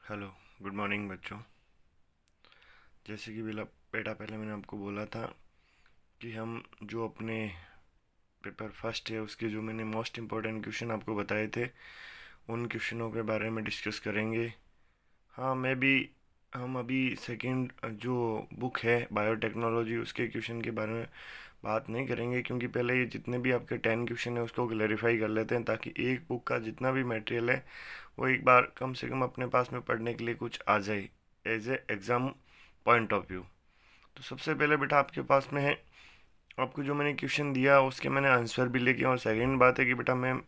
Hello, good morning बच्चों। जैसे कि बेटा पहले मैंने आपको बोला था कि हम जो अपने पेपर फर्स्ट है उसके जो मैंने मोस्ट इम्पोर्टेंट क्वेश्चन आपको बताए थे उन क्वेश्चनों के बारे में डिस्कस करेंगे। हाँ, मैं भी हम अभी सेकंड जो बुक है बायोटेक्नोलॉजी उसके क्वेश्चन के बारे में बात नहीं करेंगे, क्योंकि पहले ये जितने भी आपके 10 क्वेश्चन है उसको क्लैरिफाई कर लेते हैं, ताकि एक बुक का जितना भी मटेरियल है वो एक बार कम से कम अपने पास में पढ़ने के लिए कुछ आ जाए as a exam point of view. तो सबसे पहले बेटा आपके पास में है, आपको जो मैंने क्वेश्चन दिया उसके मैंने आंसर भी लेके, और सेकंड बात है कि बेटा मैम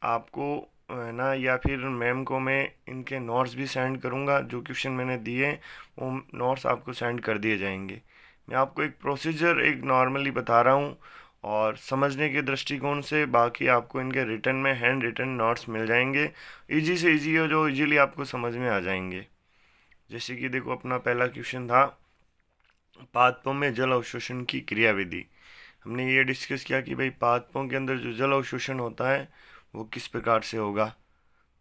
आपको ना, या फिर मैम को मैं इनके नोट्स भी सेंड करूँगा। जो क्वेश्चन मैंने दिए वो नोट्स आपको सेंड कर दिए जाएंगे। मैं आपको एक प्रोसीजर एक नॉर्मली बता रहा हूँ, और समझने के दृष्टिकोण से बाकी आपको इनके रिटर्न में हैंड रिटन नोट्स मिल जाएंगे। इजी से इजी हो, जो इजीली आपको समझ में आ जाएंगे। जैसे कि देखो, अपना पहला क्वेश्चन था पादपों में जल अवशोषण की क्रियाविधि। हमने ये डिस्कस किया कि भाई पादपों के अंदर जो जल अवशोषण होता है वो किस प्रकार से होगा।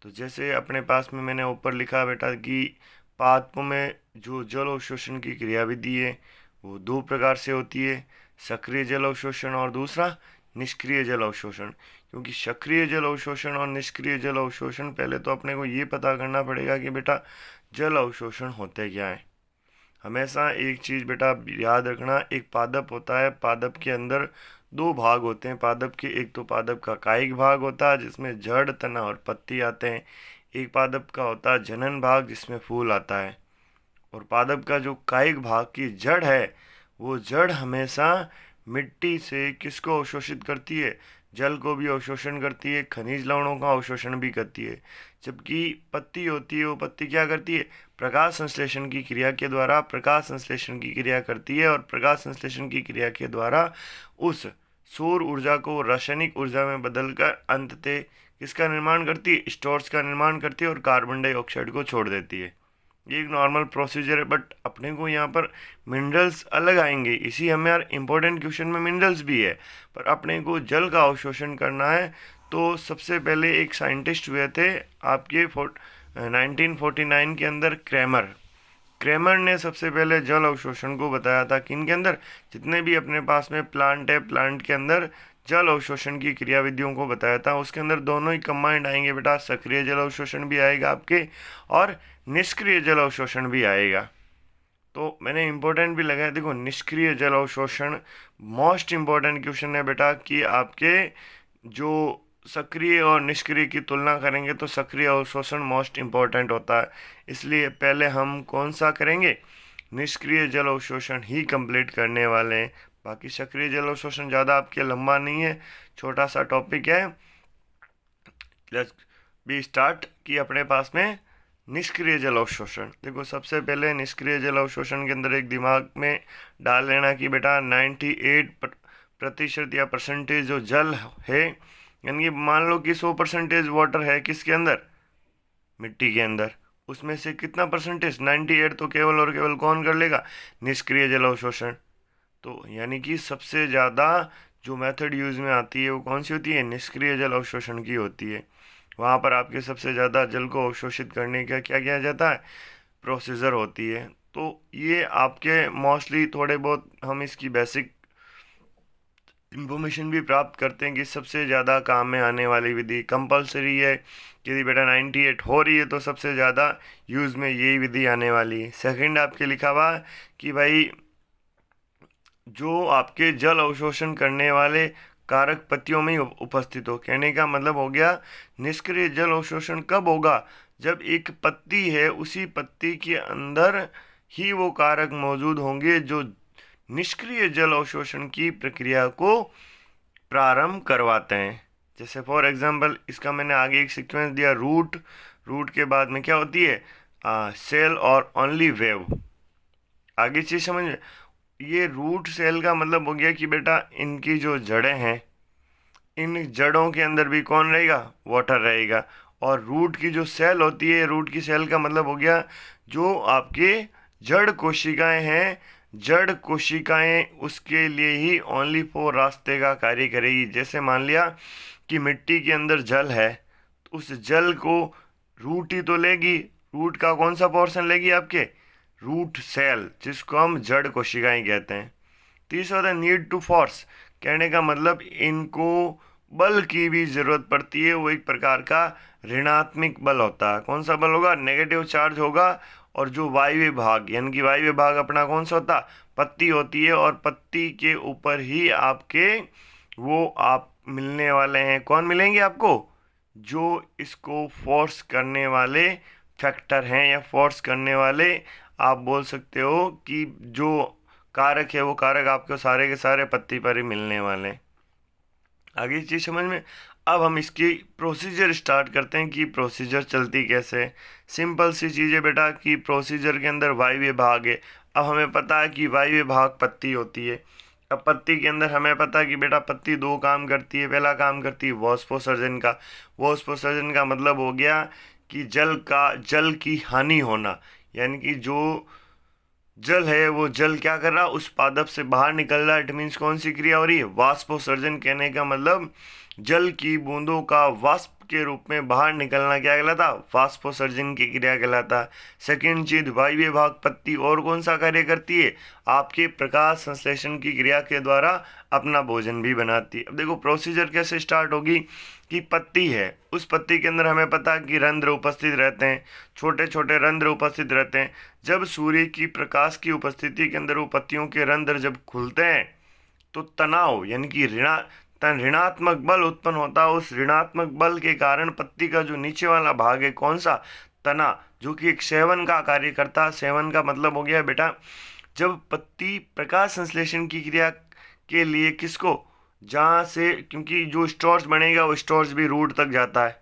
तो जैसे अपने पास में मैंने ऊपर लिखा बेटा कि पादपों में जो जल अवशोषण की क्रियाविधि है वो दो प्रकार से होती है, सक्रिय जल अवशोषण और दूसरा निष्क्रिय जल अवशोषण। क्योंकि सक्रिय जल अवशोषण और निष्क्रिय जल अवशोषण, पहले तो अपने को ये पता करना पड़ेगा कि बेटा जल अवशोषण होते क्या है। हमेशा एक चीज़ बेटा याद रखना, एक पादप होता है, पादप के अंदर दो भाग होते हैं पादप के। एक तो पादप का कायिक भाग होता है जिसमें जड़, तना और पत्ती आते हैं। एक पादप का होता है जनन भाग जिसमें फूल आता है। और पादप का जो कायिक भाग की जड़ है, वो जड़ हमेशा मिट्टी से किसको अवशोषित करती है? जल को भी अवशोषण करती है, खनिज लवणों का अवशोषण भी करती है। जबकि पत्ती होती है, वो पत्ती क्या करती है? प्रकाश संश्लेषण की क्रिया के द्वारा प्रकाश संश्लेषण की क्रिया करती है, और प्रकाश संश्लेषण की क्रिया के द्वारा उस सौर ऊर्जा को रासायनिक ऊर्जा में बदलकर अंततः किसका निर्माण करती है? स्टोर्स का निर्माण करती है, और कार्बन डाइऑक्साइड को छोड़ देती है। ये एक नॉर्मल प्रोसीजर है, बट अपने को यहाँ पर मिनरल्स अलग आएंगे। इसी हमें यार इंपॉर्टेंट क्वेश्चन में मिनरल्स भी है, पर अपने को जल का अवशोषण करना है। तो सबसे पहले एक साइंटिस्ट हुए थे आपके 1949 के अंदर, क्रैमर। क्रैमर ने सबसे पहले जल अवशोषण को बताया था। किन के अंदर? जितने भी अपने पास में प्लांट है, प्लांट के अंदर जल अवशोषण की क्रियाविधियों को बताया था। उसके अंदर दोनों ही कंबाइंड आएंगे बेटा, सक्रिय जल अवशोषण भी आएगा आपके और निष्क्रिय जल अवशोषण भी आएगा। तो मैंने इंपॉर्टेंट भी लगाया, देखो निष्क्रिय जल अवशोषण मोस्ट इंपॉर्टेंट क्वेश्चन है बेटा, कि आपके जो सक्रिय और निष्क्रिय की तुलना करेंगे तो सक्रिय अवशोषण मोस्ट इंपॉर्टेंट होता है। इसलिए पहले हम कौन सा करेंगे? निष्क्रिय जल अवशोषण ही कंप्लीट करने वाले हैं। बाकी सक्रिय जल अवशोषण ज़्यादा आपके लंबा नहीं है, छोटा सा टॉपिक है। लेट्स बी स्टार्ट कि अपने पास में निष्क्रिय जल अवशोषण। देखो, सबसे पहले निष्क्रिय जल अवशोषण के अंदर एक दिमाग में डाल लेना कि बेटा 98% या परसेंटेज जो जल है, यानी कि मान लो कि 100% वाटर है किसके अंदर? मिट्टी के अंदर। उसमें से कितना परसेंटेज? 98 तो केवल और केवल कौन कर लेगा? निष्क्रिय जल अवशोषण। तो यानी कि सबसे ज़्यादा जो मेथड यूज में आती है वो कौन सी होती है? निष्क्रिय जल अवशोषण की होती है। वहाँ पर आपके सबसे ज़्यादा जल को अवशोषित करने का क्या किया जाता है? प्रोसीजर होती है। तो ये आपके मोस्टली थोड़े बहुत हम इसकी बेसिक इंफॉर्मेशन भी प्राप्त करते हैं कि सबसे ज़्यादा काम में आने वाली विधि कंपलसरी है। यदि बेटा 98 हो रही है तो सबसे ज़्यादा यूज़ में यही विधि आने वाली है। सेकंड आपके लिखा हुआ कि भाई जो आपके जल अवशोषण करने वाले कारक पत्तियों में ही उपस्थित हो। कहने का मतलब हो गया, निष्क्रिय जल अवशोषण कब होगा? जब एक पत्ती है, उसी पत्ती के अंदर ही वो कारक मौजूद होंगे जो निष्क्रिय जल अवशोषण की प्रक्रिया को प्रारंभ करवाते हैं। जैसे फॉर एग्जांपल, इसका मैंने आगे एक सीक्वेंस दिया, रूट। रूट के बाद में क्या होती है? सेल और ओनली वेव। आगे चीज समझ में। ये रूट सेल का मतलब हो गया कि बेटा इनकी जो जड़ें हैं, इन जड़ों के अंदर भी कौन रहेगा? वाटर रहेगा। और रूट की जो सेल होती है, रूट की सेल का मतलब हो गया जो आपके जड़ कोशिकाएं हैं, जड़ कोशिकाएं उसके लिए ही ओनली फॉर रास्ते का कार्य करेगी। जैसे मान लिया कि मिट्टी के अंदर जल है, तो उस जल को रूट ही तो लेगी, रूट का कौन सा पोर्शन लेगी आपके, रूट सेल, जिसको हम जड़ कोशिकाएं कहते हैं। तीसरा होता है नीड टू फोर्स, कहने का मतलब इनको बल की भी जरूरत पड़ती है। वो एक प्रकार का ऋणात्मक बल होता है। कौन सा बल होगा, नेगेटिव चार्ज होगा। और जो वायव्य भाग, यानी कि वायव्य भाग अपना कौन सा होता, पत्ती होती है, और पत्ती के ऊपर ही आपके वो आप मिलने वाले हैं। कौन मिलेंगे आपको, जो इसको फोर्स करने वाले फैक्टर हैं, या फोर्स करने वाले आप बोल सकते हो कि जो कारक है, वो कारक आपको सारे के सारे पत्ती पर ही मिलने वाले हैं। आगे चीज समझ में। अब हम इसकी प्रोसीजर स्टार्ट करते हैं कि प्रोसीजर चलती कैसे है। सिंपल सी चीज़ है बेटा कि प्रोसीजर के अंदर वायव्य भाग है। अब हमें पता है कि वायव्य भाग पत्ती होती है। अब पत्ती के अंदर हमें पता है कि बेटा पत्ती दो काम करती है। पहला काम करती है वाष्पोत्सर्जन का। वाष्पोत्सर्जन का मतलब हो गया कि जल की हानि होना, यानी कि जो जल है वो जल क्या कर रहा, उस पादप से बाहर निकल रहा है। इट मीन्स कौन सी क्रिया हो रही है, वाष्पोत्सर्जन। कहने का मतलब जल की बूंदों का वाष्प के रूप में बाहर निकलना क्या कहलाता, वाष्पोत्सर्जन की क्रिया कहलाता। सेकंड चीज, वायव्य भाग पत्ती और कौन सा कार्य करती है, आपके प्रकाश संश्लेषण की क्रिया के द्वारा अपना भोजन भी बनाती है। अब देखो प्रोसीजर कैसे स्टार्ट होगी कि पत्ती है, उस पत्ती के अंदर हमें पता है कि रंध्र उपस्थित रहते हैं, छोटे छोटे रंध्र उपस्थित रहते हैं। जब सूर्य की प्रकाश की उपस्थिति के अंदर वो पत्तियों के रंध्र जब खुलते हैं तो तनाव, यानी कि ऋणात्मक बल उत्पन्न होता है। उस ऋणात्मक बल के कारण पत्ती का जो नीचे वाला भाग है कौन सा, तना, जो कि एक सेवन का कार्य करता है। सेवन का मतलब हो गया बेटा, जब पत्ती प्रकाश संश्लेषण की क्रिया के लिए किसको, जहाँ से, क्योंकि जो स्टार्च बनेगा वो स्टार्च भी रूट तक जाता है,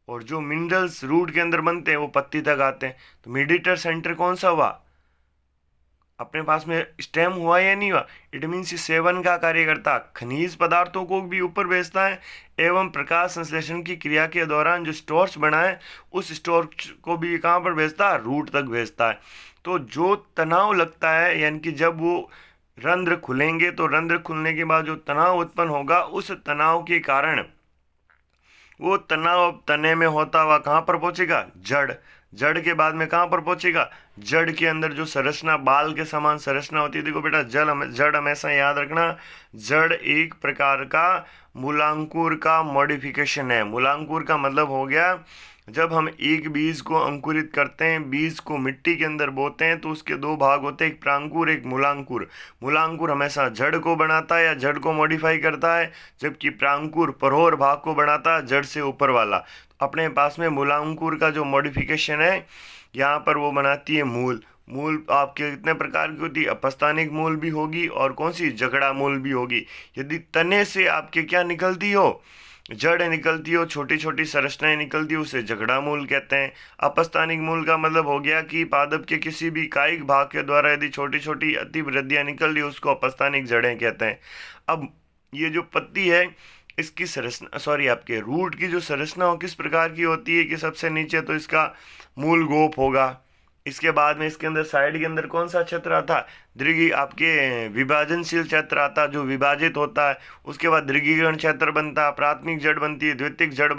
और जो मिनरल्स रूट के अंदर बनते हैं वो पत्ती तक आते हैं। तो मीडिएटर सेंटर कौन सा हुआ, अपने पास में स्टेम हुआ या नहीं हुआ। इट मीन्स सेवन का कार्य करता, खनिज पदार्थों को भी ऊपर भेजता है, एवं प्रकाश संश्लेषण की क्रिया के दौरान जो स्टार्च बना है उस स्टार्च को भी कहाँ पर भेजता है, रूट तक भेजता है। तो जो तनाव लगता है, यानी कि जब वो रंध्र खुलेंगे तो रंध्र खुलने के बाद जो तनाव उत्पन्न होगा, उस तनाव के कारण वो तनाव तने में होता हुआ कहाँ पर पहुंचेगा, जड़। जड़ के बाद में कहाँ पर पहुंचेगा, जड़ के अंदर जो संरचना बाल के समान संरचना होती है। देखो बेटा जड़ हमेशा याद रखना, जड़ एक प्रकार का मूलांकुर का मॉडिफिकेशन है। मूलांकुर का मतलब हो गया, जब हम एक बीज को अंकुरित करते हैं, बीज को मिट्टी के अंदर बोते हैं, तो उसके दो भाग होते हैं, एक प्रांकुर एक मूलांकुर। मूलांकुर हमेशा जड़ को बनाता है या जड़ को मॉडिफाई करता है, जबकि प्रांकुर परोर भाग को बनाता है, जड़ से ऊपर वाला। अपने पास में मूलांकुर का जो मॉडिफिकेशन है, यहाँ पर वो बनाती है मूल। मूल आपके कितने प्रकार की होती है, अपस्थानिक मूल भी होगी और कौन सी, जगड़ा मूल भी होगी। यदि तने से आपके क्या निकलती हो, जड़ निकलती हो, छोटी छोटी संरचनाएं निकलती हो, उसे जगड़ा मूल कहते हैं। अपस्थानिक मूल का मतलब हो गया कि पादप के किसी भी कायिक भाग के द्वारा यदि छोटी छोटी अतिवृद्धियां निकल रही, उसको अपस्थानिक जड़ें कहते हैं। अब ये जो पत्ती है, इसकी संरचना, सॉरी आपके रूट की जो संरचना हो किस प्रकार की होती है कि सबसे नीचे तो इसका मूल गोप होगा, इसके बाद में इसके अंदर साइड के अंदर कौन सा क्षेत्र आता, दृढ़ी आपके विभाजनशील क्षेत्र आता जो विभाजित होता है। उसके बाद दृढ़ीकरण क्षेत्र बनता है, प्राथमिक जड़ बनती है, द्वितीयक जड़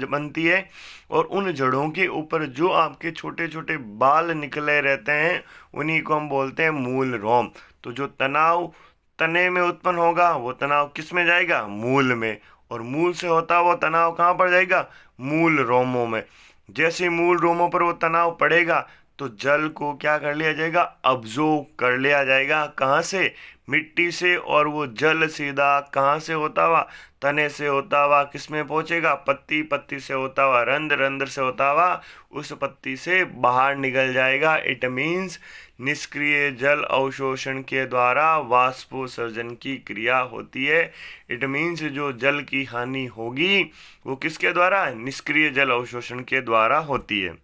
बनती है, और उन जड़ों के ऊपर जो आपके छोटे छोटे बाल निकले रहते हैं उन्हीं को हम बोलते हैं मूल रोम। तो जो तनाव तने में उत्पन्न होगा वो तनाव किस में जाएगा, मूल में, और मूल से होता वो तनाव कहाँ पर जाएगा, मूल रोमों में। जैसे मूल रोमों पर वो तनाव पड़ेगा तो जल को क्या कर लिया जाएगा, अब्जॉर्ब कर लिया जाएगा, कहाँ से, मिट्टी से, और वो जल सीधा कहाँ से होता हुआ, तने से होता हुआ किस में पहुंचेगा, पत्ती, पत्ती से होता हुआ रंध्र, रंध्र से होता हुआ उस पत्ती से बाहर निकल जाएगा। इट मीन्स निष्क्रिय जल अवशोषण के द्वारा वाष्पोत्सर्जन की क्रिया होती है। इट मीन्स जो जल की हानि होगी वो किसके द्वारा, निष्क्रिय जल अवशोषण के द्वारा होती है।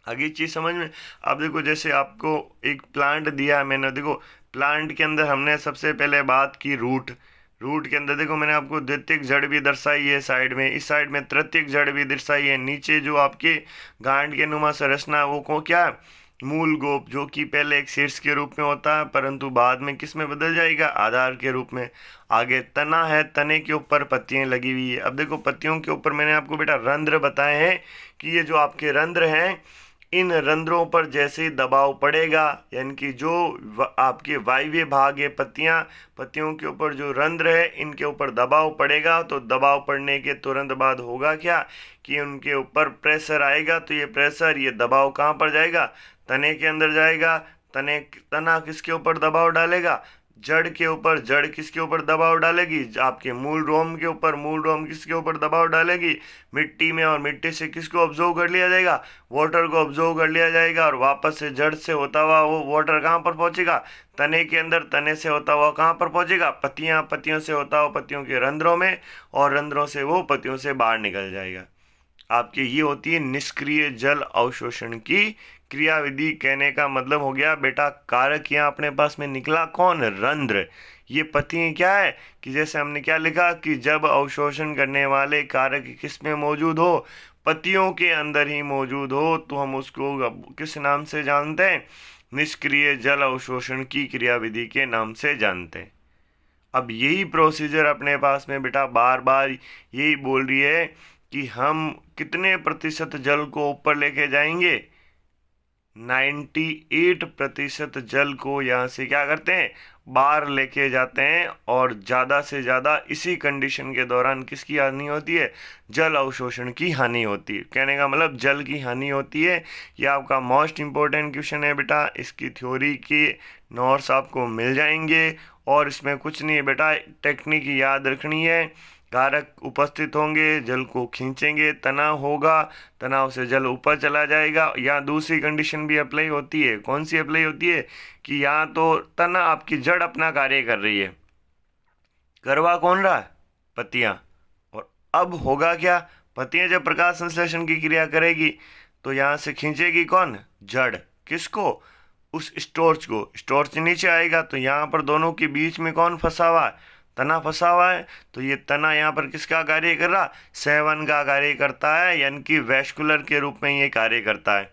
आगे चीज समझ में। अब देखो जैसे आपको एक प्लांट दिया है मैंने, देखो प्लांट के अंदर हमने सबसे पहले बात की रूट। रूट के अंदर देखो मैंने आपको द्वितीयक जड़ भी दर्शाई है साइड में, इस साइड में तृतीयक जड़ भी दर्शाई है। नीचे जो आपके गांठ के नुमा संरचना वो को क्या, मूल गोप, जो कि पहले एक शीर्ष के रूप में होता है परंतु बाद में किस में बदल जाएगा, आधार के रूप में। आगे तना है, तने के ऊपर पत्तियां लगी हुई है। अब देखो पत्तियों के ऊपर मैंने आपको बेटा रंध्र बताए हैं कि ये जो आपके रंध्र हैं इन रंध्रों पर जैसे ही दबाव पड़ेगा, यानी कि जो आपके वायव्य भाग है, पत्तियों के ऊपर जो रंध्र है, इनके ऊपर दबाव पड़ेगा, तो दबाव पड़ने के तुरंत बाद होगा क्या कि उनके ऊपर प्रेशर आएगा। तो ये दबाव कहाँ पर जाएगा? तने के अंदर जाएगा। तना किसके ऊपर दबाव डालेगा? जड़ के ऊपर। जड़ किसके ऊपर दबाव डालेगी? आपके मूल रोम के ऊपर। मूल रोम किसके ऊपर दबाव डालेगी? मिट्टी में। और मिट्टी से किसको ऑब्जर्व कर लिया जाएगा? वाटर को ऑब्जर्व कर लिया जाएगा, और वापस से जड़ से होता हुआ वो वाटर कहाँ पर पहुंचेगा? तने के अंदर। तने से होता हुआ कहाँ पर पहुंचेगा? पत्तियों से होता हुआ पत्तियों के रंध्रों में, और रंध्रों से वो पत्तियों से बाहर निकल जाएगा। आपकी ये होती है निष्क्रिय जल अवशोषण की क्रियाविधि। कहने का मतलब हो गया बेटा, कारक यहाँ अपने पास में निकला कौन? रंध्र। ये पत्ती क्या है कि जैसे हमने क्या लिखा कि जब अवशोषण करने वाले कारक किस में मौजूद हो? पत्तियों के अंदर ही मौजूद हो, तो हम उसको किस नाम से जानते हैं? निष्क्रिय जल अवशोषण की क्रियाविधि के नाम से जानते हैं। अब यही प्रोसीजर अपने पास में बेटा बार बार यही बोल रही है कि हम कितने प्रतिशत जल को ऊपर लेके जाएंगे? 98% जल को यहाँ से क्या करते हैं? बाहर लेके जाते हैं। और ज़्यादा से ज़्यादा इसी कंडीशन के दौरान किसकी हानि होती है? जल अवशोषण की हानि होती है। कहने का मतलब जल की हानि होती है। ये आपका मोस्ट इम्पोर्टेंट क्वेश्चन है बेटा। इसकी थ्योरी के नोट्स आपको मिल जाएंगे, और इसमें कुछ नहीं है बेटा, टेक्निक याद रखनी है। कारक उपस्थित होंगे, जल को खींचेंगे, तनाव होगा, तनाव से जल ऊपर चला जाएगा। यहाँ दूसरी कंडीशन भी अप्लाई होती है। कौन सी अप्लाई होती है कि यहाँ तो तना आपकी जड़ अपना कार्य कर रही है, करवा कौन रहा? पत्तियां। और अब होगा क्या? पत्तियां जब प्रकाश संश्लेषण की क्रिया करेगी, तो यहाँ से खींचेगी कौन? जड़। किसको? उस स्टोर्च को। स्टोर्च नीचे आएगा, तो यहाँ पर दोनों के बीच में कौन फंसा हुआ है? तना फंसा हुआ है। तो ये तना यहाँ पर किसका कार्य कर रहा? सेवन का कार्य करता है, यानी कि वैस्कुलर के रूप में ये कार्य करता है।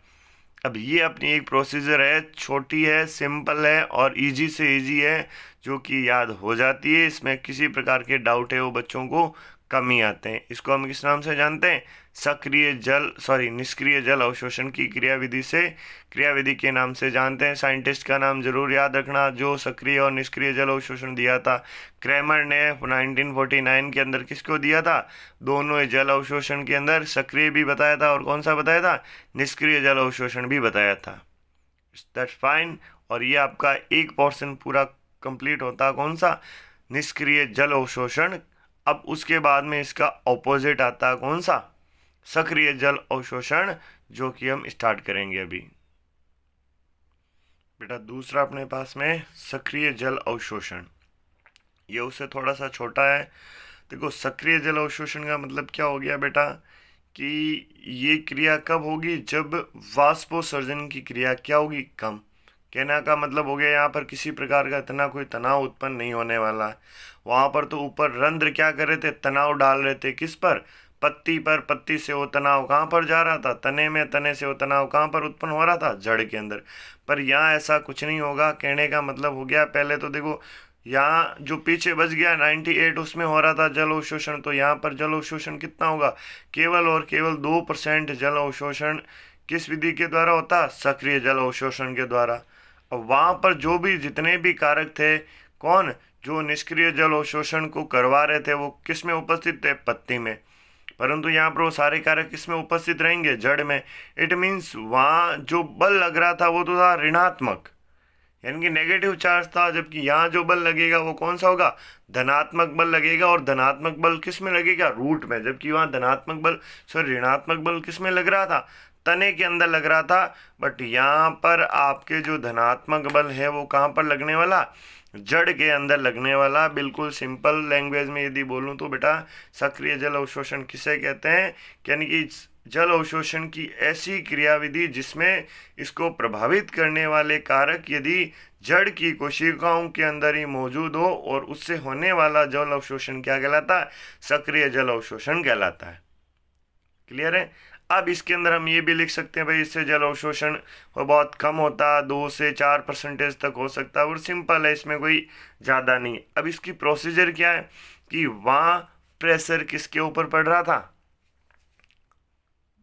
अब ये अपनी एक प्रोसीजर है, छोटी है, सिंपल है, और इजी से इजी है, जो कि याद हो जाती है। इसमें किसी प्रकार के डाउट है वो बच्चों को कम ही आते हैं। इसको हम किस नाम से जानते हैं? निष्क्रिय जल अवशोषण की क्रियाविधि के नाम से जानते हैं। साइंटिस्ट का नाम जरूर याद रखना जो सक्रिय और निष्क्रिय जल अवशोषण दिया था। क्रैमर ने 1949 के अंदर किसको दिया था? दोनों जल अवशोषण के अंदर सक्रिय भी बताया था, और कौन सा बताया था? निष्क्रिय जल अवशोषण भी बताया था। That's fine. और ये आपका एक पोर्शन पूरा कंप्लीट होता, कौन सा? निष्क्रिय जल अवशोषण। अब उसके बाद में इसका ऑपोजिट आता, कौन सा? सक्रिय जल अवशोषण, जो कि हम स्टार्ट करेंगे अभी। बेटा दूसरा अपने पास में सक्रिय जल अवशोषण, ये उससे थोड़ा सा छोटा है। देखो, सक्रिय जल अवशोषण का मतलब क्या हो गया बेटा कि ये क्रिया कब होगी? जब वाष्पोत्सर्जन की क्रिया क्या होगी? कम। कहना का मतलब हो गया यहाँ पर किसी प्रकार का इतना कोई तनाव उत्पन्न नहीं होने वाला है। वहाँ पर तो ऊपर रंध्र क्या कर रहे थे? तनाव डाल रहे थे। किस पर? पत्ती पर। पत्ती से वो तनाव कहाँ पर जा रहा था? तने में। तने से वो तनाव कहाँ पर उत्पन्न हो रहा था? जड़ के अंदर। पर यहाँ ऐसा कुछ नहीं होगा। कहने का मतलब हो गया, पहले तो देखो यहाँ जो पीछे बच गया 98, उसमें हो रहा था जल अवशोषण, तो यहाँ पर जल अवशोषण कितना होगा? केवल और केवल 2% जल अवशोषण किस विधि के द्वारा होता? सक्रिय जल अवशोषण के द्वारा। अब वहाँ पर जो भी जितने भी कारक थे, कौन? जो निष्क्रिय जल अवशोषण को करवा रहे थे, वो किस में उपस्थित थे? पत्ती में। परंतु यहाँ पर वो सारे कारक किस में उपस्थित रहेंगे? जड़ में। इट मीन्स वहाँ जो बल लग रहा था वो तो था ऋणात्मक, यानी कि नेगेटिव चार्ज था। जबकि यहाँ जो बल लगेगा वो कौन सा होगा? धनात्मक बल लगेगा। और धनात्मक बल किस में लगेगा? रूट में। जबकि वहाँ ऋणात्मक बल किस में लग रहा था? तने के अंदर लग रहा था। बट यहाँ पर आपके जो धनात्मक बल है वो कहाँ पर लगने वाला? जड़ के अंदर लगने वाला। बिल्कुल सिंपल लैंग्वेज में यदि बोलूँ तो बेटा, सक्रिय जल अवशोषण किसे कहते हैं? यानी कि जल अवशोषण की ऐसी क्रियाविधि जिसमें इसको प्रभावित करने वाले कारक यदि जड़ की कोशिकाओं के अंदर ही मौजूद हो, और उससे होने वाला जल अवशोषण क्या कहलाता है? सक्रिय जल अवशोषण कहलाता है। क्लियर है? अब इसके अंदर हम ये भी लिख सकते हैं भाई, इससे जल अवशोषण बहुत कम होता, 2 से 4% तक हो सकता है, और सिंपल है, इसमें कोई ज़्यादा नहीं। अब इसकी प्रोसीजर क्या है कि वहाँ प्रेशर किसके ऊपर पड़ रहा था?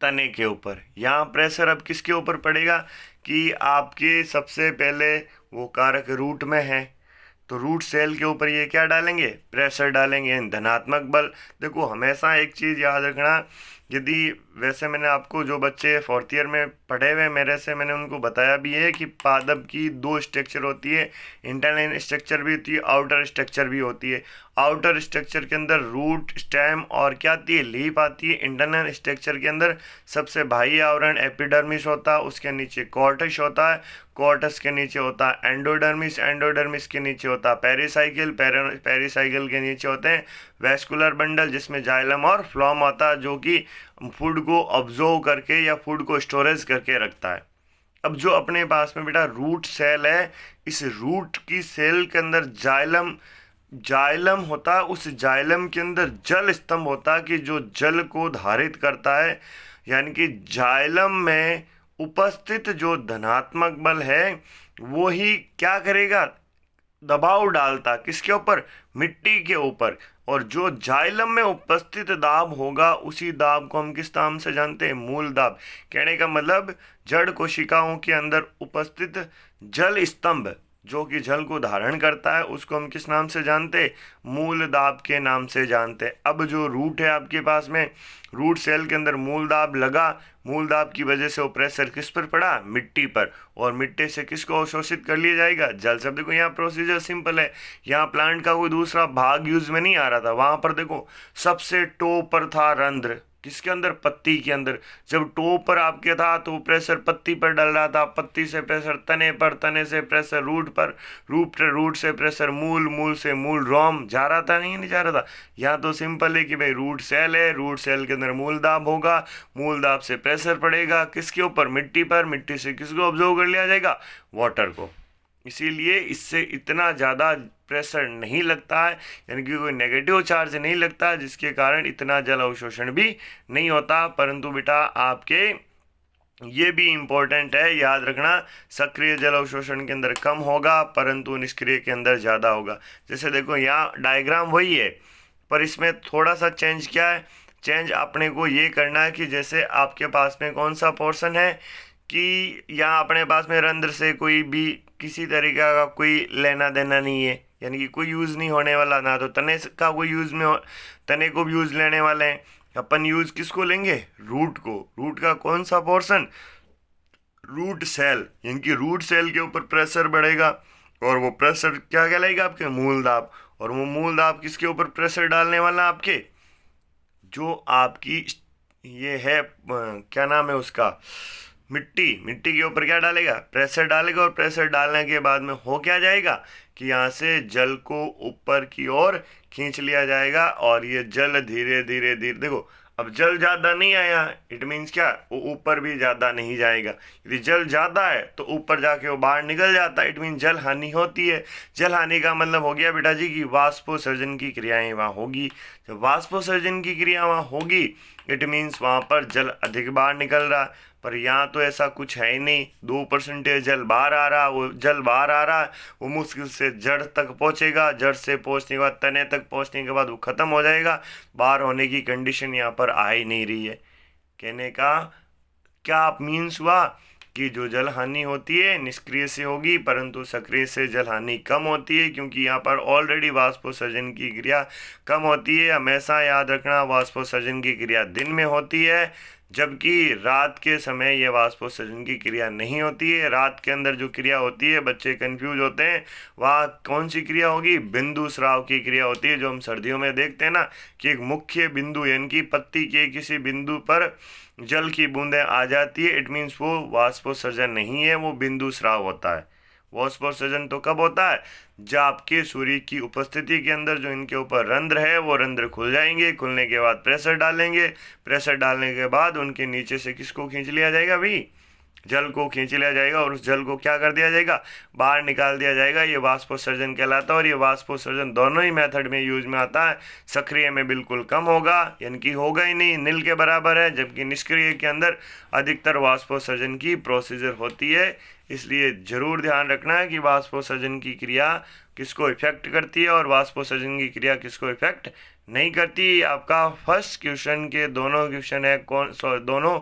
तने के ऊपर। यहाँ प्रेशर अब किसके ऊपर पड़ेगा कि आपके सबसे पहले वो कारक रूट में है, तो रूट सेल के ऊपर ये क्या डालेंगे, प्रेशर डालेंगे, धनात्मक बल। देखो हमेशा एक चीज़ याद रखना, यदि वैसे मैंने आपको जो बच्चे फोर्थ ईयर में पढ़े हुए मेरे से, मैंने उनको बताया भी है कि पादप की दो स्ट्रक्चर होती है, इंटरलाइन स्ट्रक्चर भी होती है, आउटर स्ट्रक्चर भी होती है। आउटर स्ट्रक्चर के अंदर रूट, स्टेम और क्या आती है, लीफ आती है। इंटरनल स्ट्रक्चर के अंदर सबसे बाह्य आवरण एपिडर्मिस होता है, उसके नीचे कॉर्टेक्स होता है, कॉर्टेक्स के नीचे होता है एंडोडर्मिस, एंडोडर्मिस के नीचे होता है पेरिसाइकिल, पेरिसाइकिल के नीचे होते हैं वैस्कुलर बंडल जिसमें जाइलम और फ्लोम होता है, जो कि फूड को ऑब्जर्व करके या फूड को स्टोरेज करके रखता है। अब जो अपने पास में बेटा रूट सेल है, इस रूट की सेल के अंदर जाइलम होता है, उस जाइलम के अंदर जल स्तंभ होता है कि जो जल को धारित करता है, यानी कि जाइलम में उपस्थित जो धनात्मक बल है वो ही क्या करेगा, दबाव डालता किसके ऊपर, मिट्टी के ऊपर। और जो जाइलम में उपस्थित दाब होगा उसी दाब को हम किस नाम से जानते हैं, मूल दाब। कहने का मतलब जड़ कोशिकाओं के अंदर उपस्थित जल स्तंभ जो कि जल को धारण करता है उसको हम किस नाम से जानते, मूल दाब के नाम से जानते हैं। अब जो रूट है आपके पास में, रूट सेल के अंदर मूल दाब लगा, मूल दाब की वजह से वो प्रेशर किस पर पड़ा, मिट्टी पर, और मिट्टी से किसको अवशोषित कर लिया जाएगा, जल से। देखो यहाँ प्रोसीजर सिंपल है, यहाँ प्लांट का कोई दूसरा भाग यूज में नहीं आ रहा था, वहां पर देखो सबसे टॉप पर था रंध्र, किसके अंदर, पत्ती के अंदर। जब टॉप पर आपके था तो प्रेशर पत्ती पर डल रहा था, पत्ती से प्रेशर तने पर, तने से प्रेशर रूट पर, रूट से प्रेशर मूल, मूल से मूल रोम जा रहा था, नहीं जा रहा था। यहाँ तो सिंपल है कि भाई रूट सेल है, रूट सेल के अंदर मूल दाब होगा, मूल दाब से प्रेशर पड़ेगा किसके ऊपर, मिट्टी पर, मिट्टी से किसको ऑब्जर्व कर लिया जाएगा, वाटर को। इसीलिए इससे इतना ज़्यादा प्रेशर नहीं लगता है, यानी कि कोई नेगेटिव चार्ज नहीं लगता, जिसके कारण इतना जल अवशोषण भी नहीं होता। परंतु बेटा आपके ये भी इम्पोर्टेंट है, याद रखना, सक्रिय जल अवशोषण के अंदर कम होगा परंतु निष्क्रिय के अंदर ज़्यादा होगा। जैसे देखो यहाँ डायग्राम वही है पर इसमें थोड़ा सा चेंज क्या है, चेंज अपने को ये करना है कि जैसे आपके पास में कौन सा पोर्शन है कि यहाँ अपने पास में रंध्र से कोई भी किसी तरीके का कोई लेना देना नहीं है, यानी कि कोई यूज़ नहीं होने वाला, ना तो तने का कोई यूज़ में तने को भी यूज़ लेने वाले हैं। अपन यूज़ किसको लेंगे, रूट को। रूट का कौन सा पोर्शन, रूट सेल, यानी कि रूट सेल के ऊपर प्रेशर बढ़ेगा और वो प्रेशर क्या कहलाएगा, आपके मूल दाब। और वो मूल दाब किसके ऊपर प्रेशर डालने वाला, आपके जो आपकी ये है क्या नाम है उसका, मिट्टी के ऊपर क्या डालेगा, प्रेशर डालेगा। और प्रेशर डालने के बाद में हो क्या जाएगा कि यहाँ से जल को ऊपर की ओर खींच लिया जाएगा और ये जल धीरे धीरे धीरे, देखो अब जल ज़्यादा नहीं आया, इट मीन्स क्या, वो ऊपर भी ज़्यादा नहीं जाएगा। यदि जल ज़्यादा है तो ऊपर जाके वो बाहर निकल जाता है, इट मीन्स जल हानि होती है। जल हानि का मतलब हो गया बेटा जी कि वाष्पोत्सर्जन की क्रियाएं वहाँ होगी। जब वाष्पोत्सर्जन की क्रिया वहाँ होगी इट मीन्स वहाँ पर जल अधिक बाहर निकल रहा, पर यहाँ तो ऐसा कुछ है ही नहीं। 2% जल बाहर आ रहा, वो जल बाहर आ रहा है वो मुश्किल से जड़ तक पहुँचेगा, जड़ से पहुँचने के बाद तने तक पहुँचने के बाद वो ख़त्म हो जाएगा। बाहर होने की कंडीशन यहाँ पर आ ही नहीं रही है। कहने का क्या आप मीन्स हुआ कि जो जल हानि होती है निष्क्रिय से होगी परंतु सक्रिय से जल हानि कम होती है, क्योंकि यहाँ पर ऑलरेडी वाष्पोत्सर्जन की क्रिया कम होती है। हमेशा याद रखना वाष्पोत्सर्जन की क्रिया दिन में होती है, जबकि रात के समय ये वाष्पोत्सर्जन की क्रिया नहीं होती है। रात के अंदर जो क्रिया होती है, बच्चे कंफ्यूज होते हैं, वहाँ कौन सी क्रिया होगी, बिंदु स्राव की क्रिया होती है, जो हम सर्दियों में देखते हैं ना कि एक मुख्य बिंदु यानी कि पत्ती के किसी बिंदु पर जल की बूंदें आ जाती है, इट मीन्स वो वाष्पोत्सर्जन नहीं है, वो बिंदु स्राव होता है। वाष्पोत्सर्जन तो कब होता है, जब आपके सूर्य की उपस्थिति के अंदर जो इनके ऊपर रंध्र है वो रंध्र खुल जाएंगे, खुलने के बाद प्रेशर डालेंगे, प्रेशर डालने के बाद उनके नीचे से किसको खींच लिया जाएगा, भी जल को खींच लिया जाएगा और उस जल को क्या कर दिया जाएगा, बाहर निकाल दिया जाएगा। ये वाष्पोत्सर्जन कहलाता है और ये वाष्पोत्सर्जन दोनों ही मेथड में यूज में आता है। सक्रिय में बिल्कुल कम होगा, यानी कि होगा ही नहीं, नील के बराबर है, जबकि निष्क्रिय के अंदर अधिकतर वाष्पोत्सर्जन की प्रोसीजर होती है। इसलिए जरूर ध्यान रखना है कि वाष्पोत्सर्जन की क्रिया किसको इफेक्ट करती है और वाष्पोत्सर्जन की क्रिया किसको इफेक्ट नहीं करती। आपका फर्स्ट क्वेश्चन के दोनों क्वेश्चन है दोनों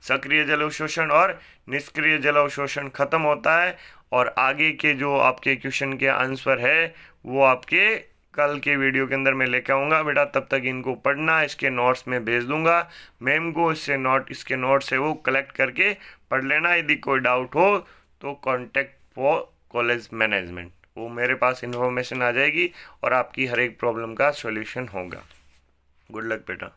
सक्रिय जल अवशोषण और निष्क्रिय जल अवशोषण खत्म होता है, और आगे के जो आपके क्वेश्चन के आंसर है वो आपके कल के वीडियो के अंदर मैं लेके आऊँगा बेटा। तब तक इनको पढ़ना, इसके नोट्स में भेज दूंगा मैम को, इसके नोट्स है वो कलेक्ट करके पढ़ लेना। यदि कोई डाउट हो तो कॉन्टेक्ट फॉर कॉलेज मैनेजमेंट, वो मेरे पास इन्फॉर्मेशन आ जाएगी और आपकी हर एक प्रॉब्लम का सॉल्यूशन होगा। गुड लक बेटा।